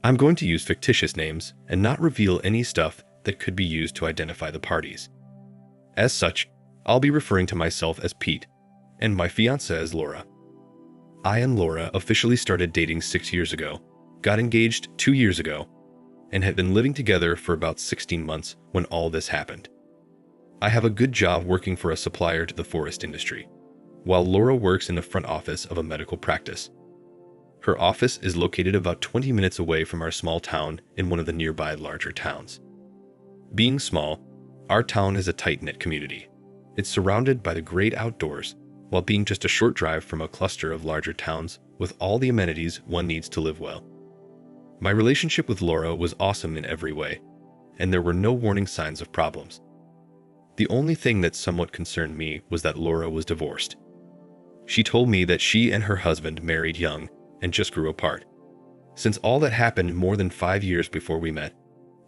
I'm going to use fictitious names and not reveal any stuff that could be used to identify the parties. As such, I'll be referring to myself as Pete and my fiancée as Laura. I and Laura officially started dating 6 years ago, got engaged 2 years ago, and had been living together for about 16 months when all this happened. I have a good job working for a supplier to the forest industry, while Laura works in the front office of a medical practice. Her office is located about 20 minutes away from our small town in one of the nearby larger towns. Being small, our town is a tight-knit community. It's surrounded by the great outdoors, while being just a short drive from a cluster of larger towns with all the amenities one needs to live well. My relationship with Laura was awesome in every way, and there were no warning signs of problems. The only thing that somewhat concerned me was that Laura was divorced. She told me that she and her husband married young and just grew apart. Since all that happened more than 5 years before we met,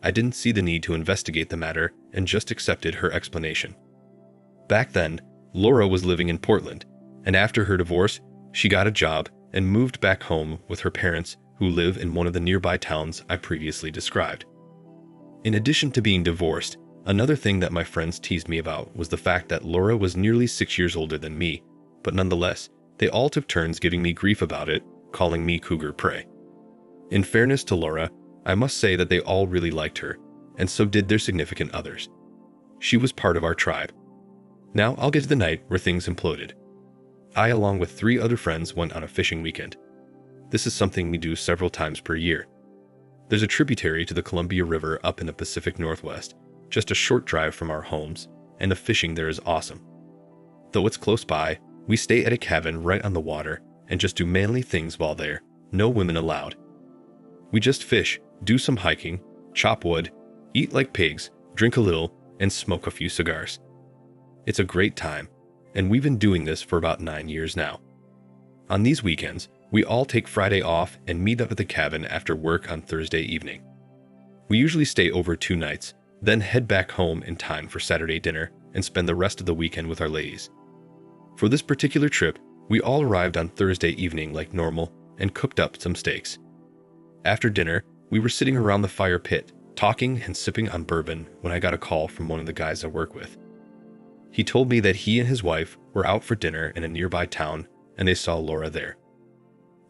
I didn't see the need to investigate the matter and just accepted her explanation. Back then, Laura was living in Portland, and after her divorce, she got a job and moved back home with her parents who live in one of the nearby towns I previously described. In addition to being divorced, another thing that my friends teased me about was the fact that Laura was nearly 6 years older than me, but nonetheless, they all took turns giving me grief about it, calling me cougar prey. In fairness to Laura, I must say that they all really liked her, and so did their significant others. She was part of our tribe. Now I'll get to the night where things imploded. I, along with 3 other friends, went on a fishing weekend. This is something we do several times per year. There's a tributary to the Columbia River up in the Pacific Northwest, just a short drive from our homes, and the fishing there is awesome. Though it's close by, we stay at a cabin right on the water and just do manly things while there, no women allowed. We just fish, do some hiking, chop wood, eat like pigs, drink a little, and smoke a few cigars. It's a great time, and we've been doing this for about 9 years now. On these weekends, we all take Friday off and meet up at the cabin after work on Thursday evening. We usually stay over 2 nights, then head back home in time for Saturday dinner and spend the rest of the weekend with our ladies. For this particular trip, we all arrived on Thursday evening like normal and cooked up some steaks. After dinner, we were sitting around the fire pit, talking and sipping on bourbon when I got a call from one of the guys I work with. He told me that he and his wife were out for dinner in a nearby town and they saw Laura there.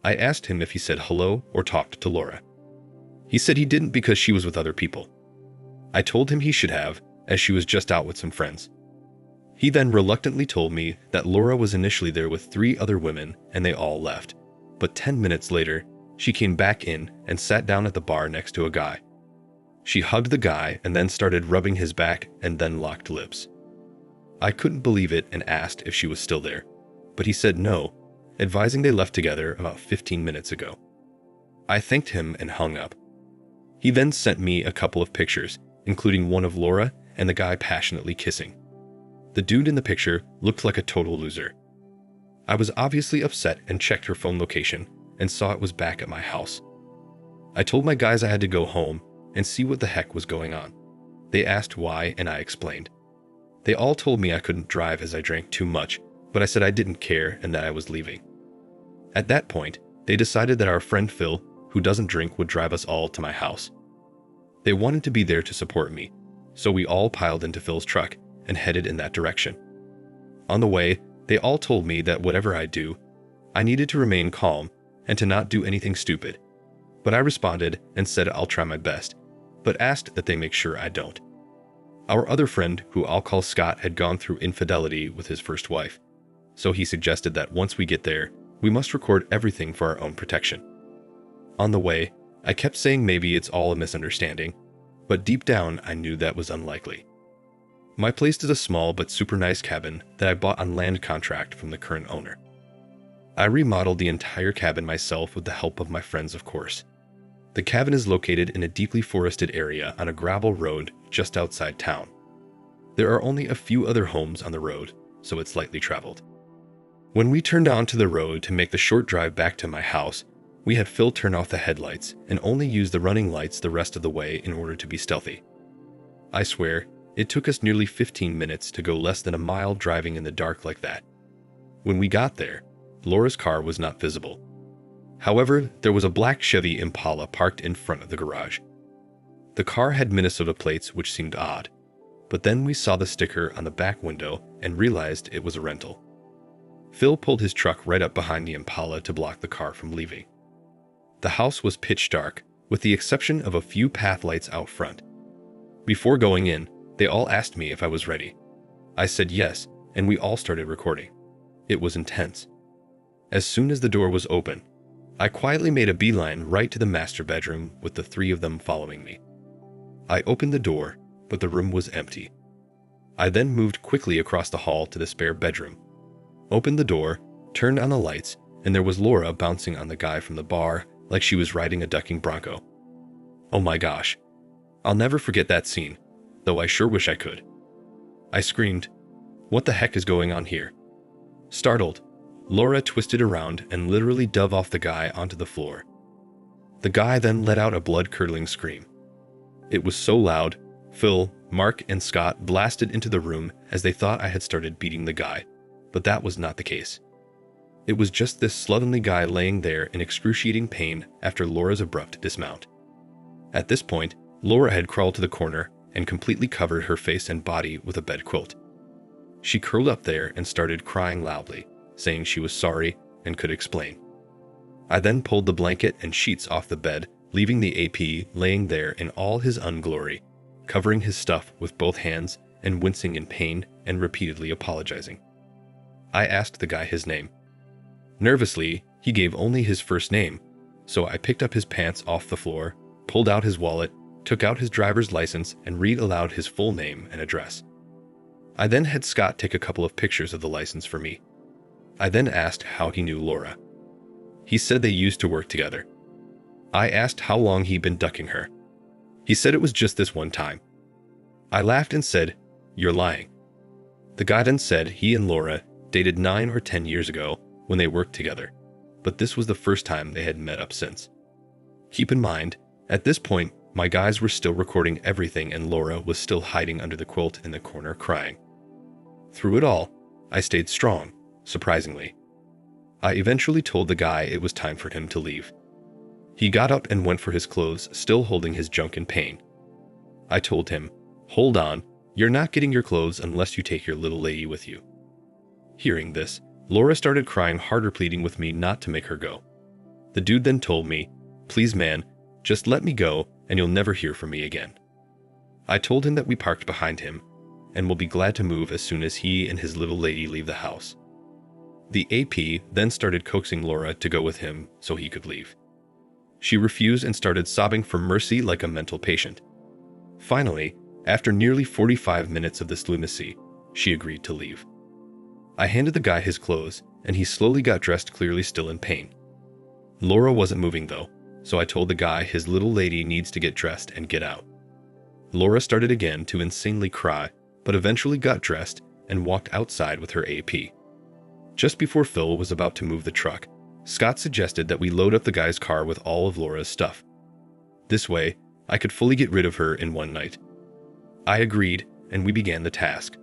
I asked him if he said hello or talked to Laura. He said he didn't because she was with other people. I told him he should have, as she was just out with some friends. He then reluctantly told me that Laura was initially there with 3 other women and they all left, but 10 minutes later, she came back in and sat down at the bar next to a guy. She hugged the guy and then started rubbing his back and then locked lips. I couldn't believe it and asked if she was still there, but he said no, advising they left together about 15 minutes ago. I thanked him and hung up. He then sent me a couple of pictures, including one of Laura and the guy passionately kissing. The dude in the picture looked like a total loser. I was obviously upset and checked her phone location and saw it was back at my house. I told my guys I had to go home and see what the heck was going on. They asked why and I explained. They all told me I couldn't drive as I drank too much, but I said I didn't care and that I was leaving. At that point, they decided that our friend Phil, who doesn't drink, would drive us all to my house. They wanted to be there to support me, so we all piled into Phil's truck and headed in that direction. On the way, they all told me that whatever I do, I needed to remain calm and to not do anything stupid. But I responded and said I'll try my best, but asked that they make sure I don't. Our other friend, who I'll call Scott, had gone through infidelity with his first wife, so he suggested that once we get there, we must record everything for our own protection. On the way, I kept saying maybe it's all a misunderstanding, but deep down I knew that was unlikely. My place is a small but super nice cabin that I bought on land contract from the current owner. I remodeled the entire cabin myself with the help of my friends, of course. The cabin is located in a deeply forested area on a gravel road just outside town. There are only a few other homes on the road, so it's lightly traveled. When we turned onto the road to make the short drive back to my house, we had Phil turn off the headlights and only use the running lights the rest of the way in order to be stealthy. I swear, it took us nearly 15 minutes to go less than a mile driving in the dark like that. When we got there, Laura's car was not visible. However, there was a black Chevy Impala parked in front of the garage. The car had Minnesota plates, which seemed odd, but then we saw the sticker on the back window and realized it was a rental. Phil pulled his truck right up behind the Impala to block the car from leaving. The house was pitch dark, with the exception of a few path lights out front. Before going in, they all asked me if I was ready. I said yes, and we all started recording. It was intense. As soon as the door was open, I quietly made a beeline right to the master bedroom with the three of them following me. I opened the door, but the room was empty. I then moved quickly across the hall to the spare bedroom, opened the door, turned on the lights, and there was Laura bouncing on the guy from the bar like she was riding a ducking bronco. Oh my gosh. I'll never forget that scene, though I sure wish I could. I screamed, "What the heck is going on here?" Startled, Laura twisted around and literally dove off the guy onto the floor. The guy then let out a blood-curdling scream. It was so loud, Phil, Mark, and Scott blasted into the room as they thought I had started beating the guy, but that was not the case. It was just this slovenly guy laying there in excruciating pain after Laura's abrupt dismount. At this point, Laura had crawled to the corner and completely covered her face and body with a bed quilt. She curled up there and started crying loudly, saying she was sorry and could explain. I then pulled the blanket and sheets off the bed, leaving the AP laying there in all his unglory, covering his stuff with both hands and wincing in pain and repeatedly apologizing. I asked the guy his name. Nervously, he gave only his first name, so I picked up his pants off the floor, pulled out his wallet, took out his driver's license, and read aloud his full name and address. I then had Scott take a couple of pictures of the license for me. I then asked how he knew Laura. He said they used to work together. I asked how long he'd been ducking her. He said it was just this one time. I laughed and said, "You're lying." The guy then said he and Laura dated 9 or 10 years ago when they worked together, but this was the first time they had met up since. Keep in mind, at this point, my guys were still recording everything and Laura was still hiding under the quilt in the corner crying. Through it all, I stayed strong, surprisingly. I eventually told the guy it was time for him to leave. He got up and went for his clothes, still holding his junk in pain. I told him, "Hold on, you're not getting your clothes unless you take your little lady with you." Hearing this, Laura started crying harder, pleading with me not to make her go. The dude then told me, "Please man, just let me go and you'll never hear from me again." I told him that we parked behind him and will be glad to move as soon as he and his little lady leave the house. The AP then started coaxing Laura to go with him so he could leave. She refused and started sobbing for mercy like a mental patient. Finally, after nearly 45 minutes of this lunacy, she agreed to leave. I handed the guy his clothes, and he slowly got dressed, clearly still in pain. Laura wasn't moving though, so I told the guy his little lady needs to get dressed and get out. Laura started again to insanely cry, but eventually got dressed and walked outside with her AP. Just before Phil was about to move the truck, Scott suggested that we load up the guy's car with all of Laura's stuff. This way, I could fully get rid of her in one night. I agreed, and we began the task.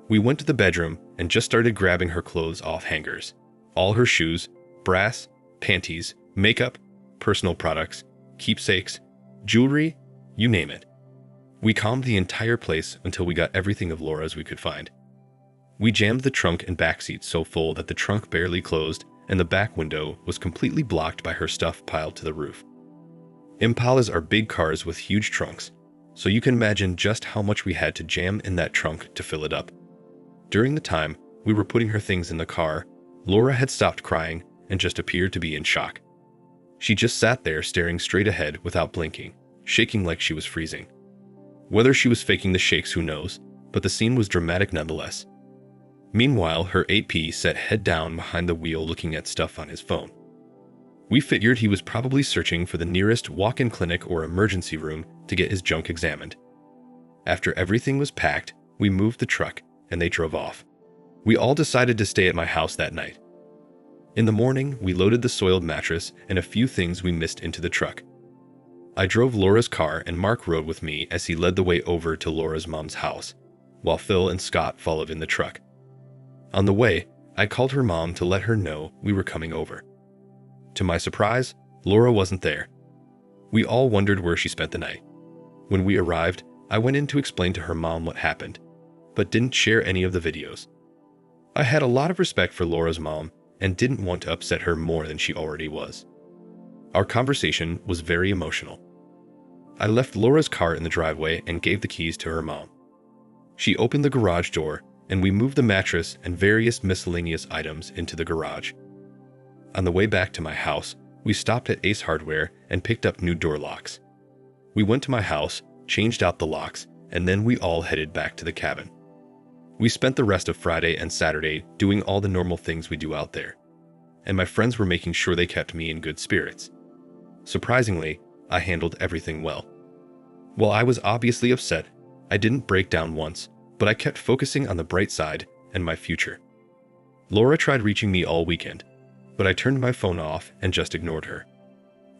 We went to the bedroom and just started grabbing her clothes off hangers. All her shoes, brass, panties, makeup, personal products, keepsakes, jewelry, you name it. We combed the entire place until we got everything of Laura's we could find. We jammed the trunk and back seats so full that the trunk barely closed and the back window was completely blocked by her stuff piled to the roof. Impalas are big cars with huge trunks, so you can imagine just how much we had to jam in that trunk to fill it up. During the time we were putting her things in the car, Laura had stopped crying and just appeared to be in shock. She just sat there staring straight ahead without blinking, shaking like she was freezing. Whether she was faking the shakes, who knows, but the scene was dramatic nonetheless. Meanwhile, her AP sat head down behind the wheel looking at stuff on his phone. We figured he was probably searching for the nearest walk-in clinic or emergency room to get his junk examined. After everything was packed, we moved the truck and they drove off. We all decided to stay at my house that night. In the morning, we loaded the soiled mattress and a few things we missed into the truck. I drove Laura's car and Mark rode with me as he led the way over to Laura's mom's house, while Phil and Scott followed in the truck. On the way, I called her mom to let her know we were coming over. To my surprise, Laura wasn't there. We all wondered where she spent the night. When we arrived, I went in to explain to her mom what happened, but didn't share any of the videos. I had a lot of respect for Laura's mom and didn't want to upset her more than she already was. Our conversation was very emotional. I left Laura's car in the driveway and gave the keys to her mom. She opened the garage door and we moved the mattress and various miscellaneous items into the garage. On the way back to my house, we stopped at Ace Hardware and picked up new door locks. We went to my house, changed out the locks, and then we all headed back to the cabin. We spent the rest of Friday and Saturday doing all the normal things we do out there, and my friends were making sure they kept me in good spirits. Surprisingly, I handled everything well. While I was obviously upset, I didn't break down once, but I kept focusing on the bright side and my future. Laura tried reaching me all weekend, but I turned my phone off and just ignored her.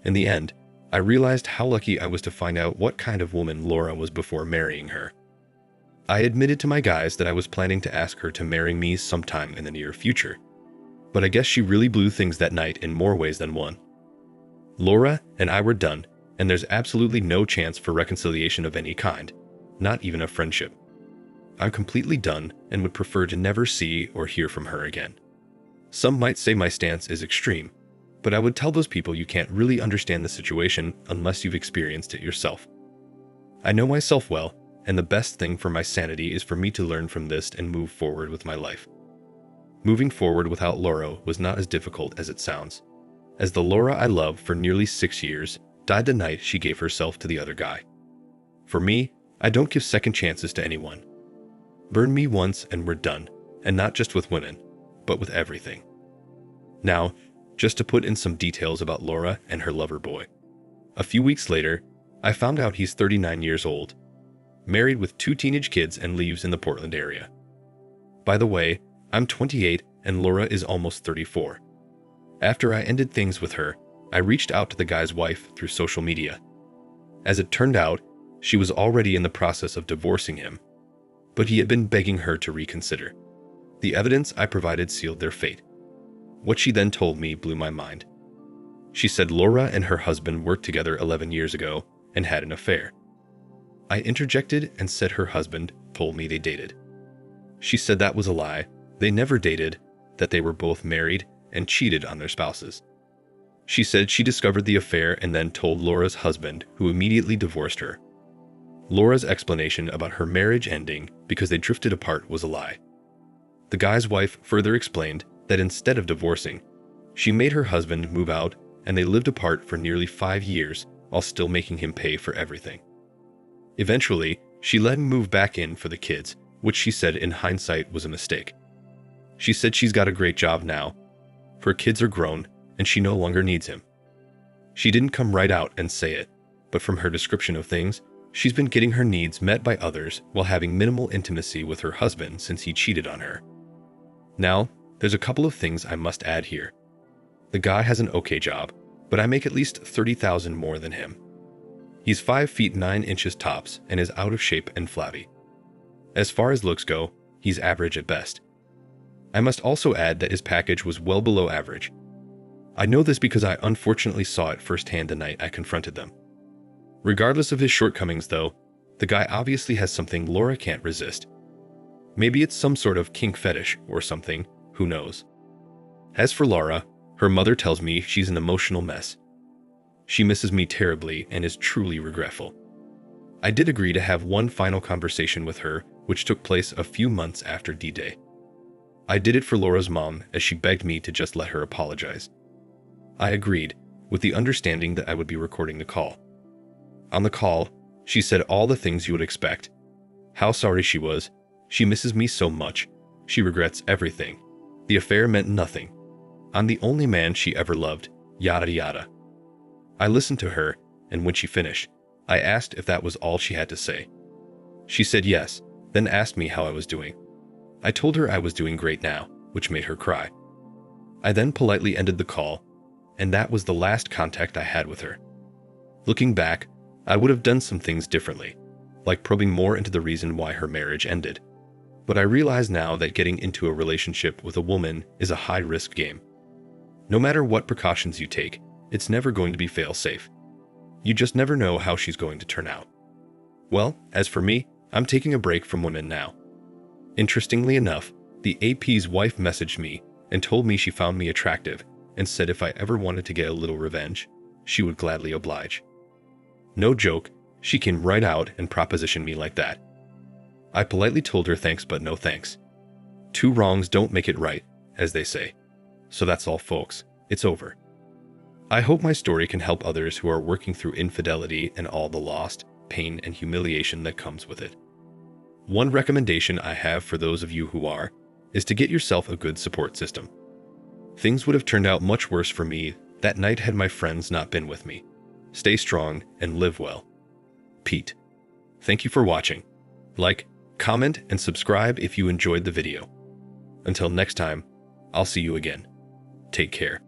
In the end, I realized how lucky I was to find out what kind of woman Laura was before marrying her. I admitted to my guys that I was planning to ask her to marry me sometime in the near future, but I guess she really blew things that night in more ways than one. Laura and I were done, and there's absolutely no chance for reconciliation of any kind, not even a friendship. I'm completely done and would prefer to never see or hear from her again. Some might say my stance is extreme, but I would tell those people you can't really understand the situation unless you've experienced it yourself. I know myself well, and the best thing for my sanity is for me to learn from this and move forward with my life. Moving forward without Laura was not as difficult as it sounds, as the Laura I loved for nearly 6 years died the night she gave herself to the other guy. For me, I don't give second chances to anyone. Burn me once and we're done, and not just with women, but with everything. Now, just to put in some details about Laura and her lover boy. A few weeks later, I found out he's 39 years old, married with 2 teenage kids and lives in the Portland area. By the way, I'm 28 and Laura is almost 34. After I ended things with her, I reached out to the guy's wife through social media. As it turned out, she was already in the process of divorcing him, but he had been begging her to reconsider. The evidence I provided sealed their fate. What she then told me blew my mind. She said Laura and her husband worked together 11 years ago and had an affair. I interjected and said her husband told me they dated. She said that was a lie, they never dated, that they were both married and cheated on their spouses. She said she discovered the affair and then told Laura's husband, who immediately divorced her. Laura's explanation about her marriage ending because they drifted apart was a lie. The guy's wife further explained that instead of divorcing, she made her husband move out and they lived apart for nearly 5 years while still making him pay for everything. Eventually, she let him move back in for the kids, which she said in hindsight was a mistake. She said she's got a great job now. Her kids are grown and she no longer needs him. She didn't come right out and say it, but from her description of things, she's been getting her needs met by others while having minimal intimacy with her husband since he cheated on her. Now, there's a couple of things I must add here. The guy has an okay job, but I make at least $30,000 more than him. He's 5 feet 9 inches tops and is out of shape and flabby. As far as looks go, he's average at best. I must also add that his package was well below average. I know this because I unfortunately saw it firsthand the night I confronted them. Regardless of his shortcomings though, the guy obviously has something Laura can't resist. Maybe it's some sort of kink fetish or something, who knows. As for Laura, her mother tells me she's an emotional mess. She misses me terribly and is truly regretful. I did agree to have one final conversation with her, which took place a few months after D-Day. I did it for Laura's mom as she begged me to just let her apologize. I agreed, with the understanding that I would be recording the call. On the call, she said all the things you would expect. How sorry she was, she misses me so much, she regrets everything, the affair meant nothing, I'm the only man she ever loved, yada yada. I listened to her, and when she finished, I asked if that was all she had to say. She said yes, then asked me how I was doing. I told her I was doing great now, which made her cry. I then politely ended the call, and that was the last contact I had with her. Looking back, I would have done some things differently, like probing more into the reason why her marriage ended. But I realize now that getting into a relationship with a woman is a high-risk game. No matter what precautions you take, it's never going to be fail-safe. You just never know how she's going to turn out. Well, as for me, I'm taking a break from women now. Interestingly enough, the AP's wife messaged me and told me she found me attractive and said if I ever wanted to get a little revenge, she would gladly oblige. No joke, she came right out and propositioned me like that. I politely told her thanks but no thanks. Two wrongs don't make it right, as they say. So that's all, folks. It's over. I hope my story can help others who are working through infidelity and all the loss, pain, and humiliation that comes with it. One recommendation I have for those of you who are is to get yourself a good support system. Things would have turned out much worse for me that night had my friends not been with me. Stay strong and live well. Pete. Thank you for watching. Like, comment, and subscribe if you enjoyed the video. Until next time, I'll see you again. Take care.